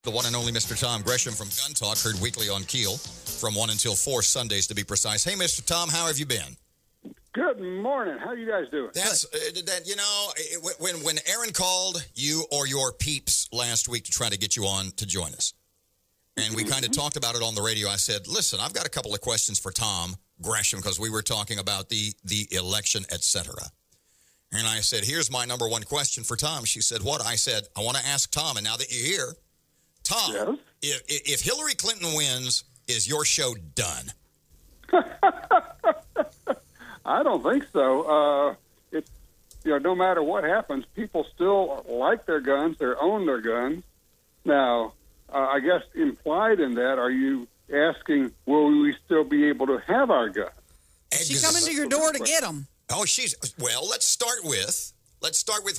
The one and only Mr. Tom Gresham from GunTalk, heard weekly on KEEL from 1 until 4 Sundays to be precise. Hey, Mr. Tom, how have you been? Good morning. How you guys doing? That's when Erin called you or your peeps last week to try to get you on to join us, and we kind of talked about it on the radio. I said, listen, I've got a couple of questions for Tom Gresham because we were talking about the election, etc. And I said, here's my number one question for Tom. She said, what? I said, I want to ask Tom, and now that you're here, Tom, yes? if Hillary Clinton wins, is your show done? I don't think so. It's, no matter what happens, people still like their guns, they own their guns. Now, I guess implied in that, are you asking, will we still be able to have our guns? She coming to your door to get them. Oh, well, let's start with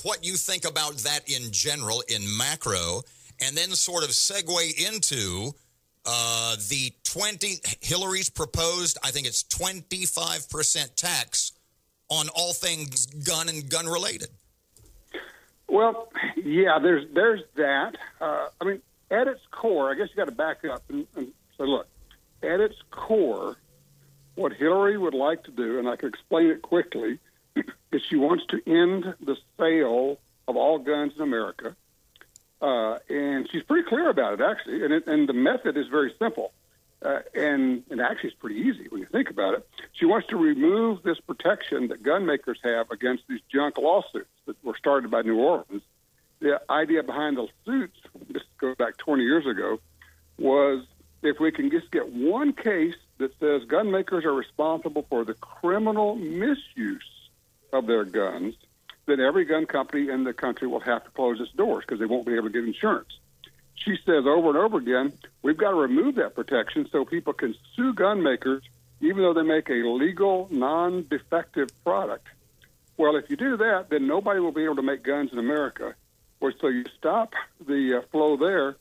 what you think about that in general, in macro, and then sort of segue into Hillary's proposed, I think it's 25% tax on all things gun and gun related. Well, yeah, there's that. At its core, I guess you got to back up and say, look, at its core, what Hillary would like to do, and I can explain it quickly, is she wants to end the sale of all guns in America. And she's pretty clear about it, actually. And the method is very simple. And actually it's pretty easy when you think about it. She wants to remove this protection that gun makers have against these junk lawsuits that were started by New Orleans. The idea behind the suits, this goes back 20 years ago, was if we can just get one case that says gun makers are responsible for the criminal misuse of their guns, then every gun company in the country will have to close its doors because they won't be able to get insurance. She says over and over again, we've got to remove that protection so people can sue gun makers even though they make a legal, non-defective product. Well, if you do that, then nobody will be able to make guns in America. Well, so you stop the flow there,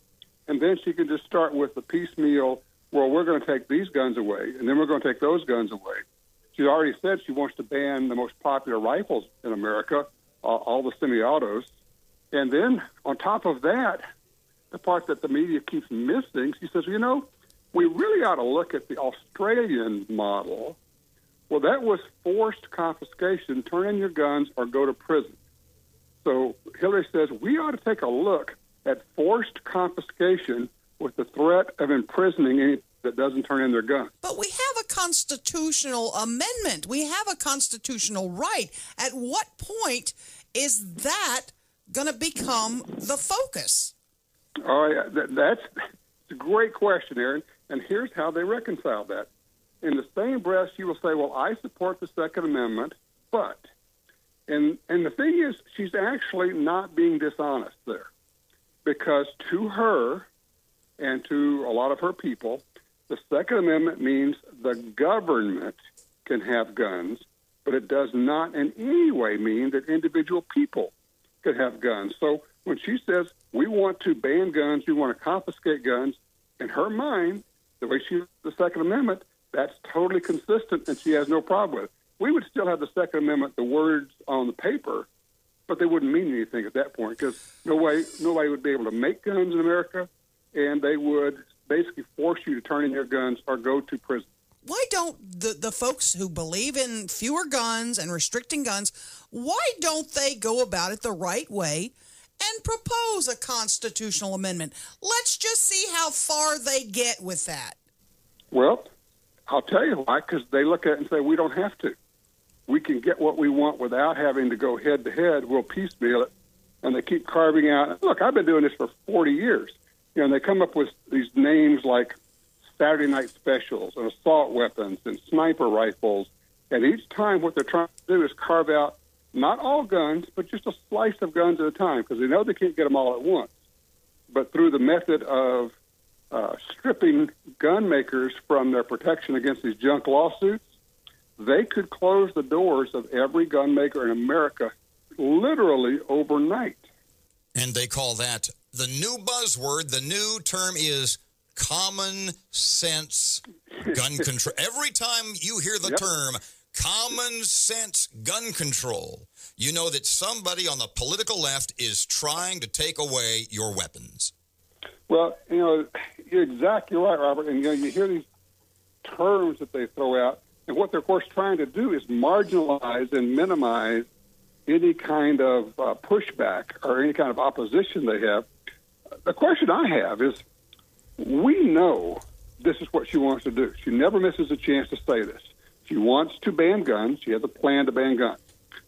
and then she can just start with the piecemeal, well, we're going to take these guns away, and then we're going to take those guns away. She's already said she wants to ban the most popular rifles in America, all the semi-autos. And then on top of that, the part that the media keeps missing, she says, we really ought to look at the Australian model. Well, that was forced confiscation, turn in your guns or go to prison. So Hillary says we ought to take a look at forced confiscation with the threat of imprisoning anyone that doesn't turn in their gun. But we have a constitutional amendment. We have a constitutional right. At what point is that going to become the focus? Oh, yeah, that's a great question, Erin. And here's how they reconcile that. In the same breath, she will say, well, I support the Second Amendment, but... And the thing is, she's actually not being dishonest there. Because to her and to a lot of her people, the Second Amendment means the government can have guns, but it does not in any way mean that individual people can have guns. So when she says we want to ban guns, we want to confiscate guns, in her mind, the way she uses the Second Amendment, that's totally consistent, and she has no problem with it. We would still have the Second Amendment, the words on the paper, but they wouldn't mean anything at that point because nobody would be able to make guns in America, and they would basically force you to turn in your guns or go to prison. Why don't the folks who believe in fewer guns and restricting guns, why don't they go about it the right way and propose a constitutional amendment? Let's just see how far they get with that. Well, I'll tell you why, because they look at it and say, we don't have to. We can get what we want without having to go head-to-head. We'll piecemeal it, and they keep carving out. Look, I've been doing this for 40 years. And they come up with these names like Saturday night specials and assault weapons and sniper rifles. And each time what they're trying to do is carve out not all guns, but just a slice of guns at a time because they know they can't get them all at once. But through the method of stripping gun makers from their protection against these junk lawsuits, they could close the doors of every gun maker in America literally overnight. And they call that the new buzzword. The new term is common sense gun control. Every time you hear the term common sense gun control, you know that somebody on the political left is trying to take away your weapons. Well, you're exactly right, Robert. And, you hear these terms that they throw out, and what they're, of course, trying to do is marginalize and minimize any kind of pushback or any kind of opposition they have. The question I have is, we know this is what she wants to do. She never misses a chance to say this. She wants to ban guns. She has a plan to ban guns.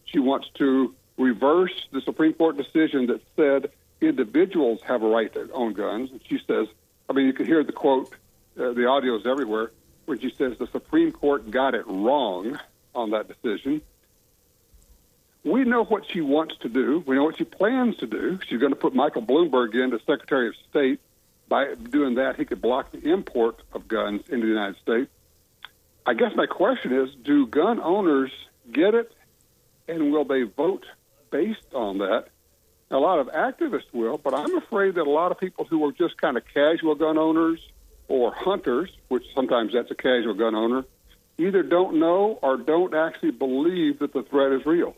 She wants to reverse the Supreme Court decision that said individuals have a right to own guns. And she says, you can hear the quote, the audio is everywhere, when she says the Supreme Court got it wrong on that decision. We know what she wants to do. We know what she plans to do. She's going to put Michael Bloomberg in as Secretary of State. By doing that, he could block the import of guns into the United States. I guess my question is, do gun owners get it, and will they vote based on that? A lot of activists will, but I'm afraid that a lot of people who are just kind of casual gun owners or hunters, which sometimes that's a casual gun owner, either don't know or don't actually believe that the threat is real.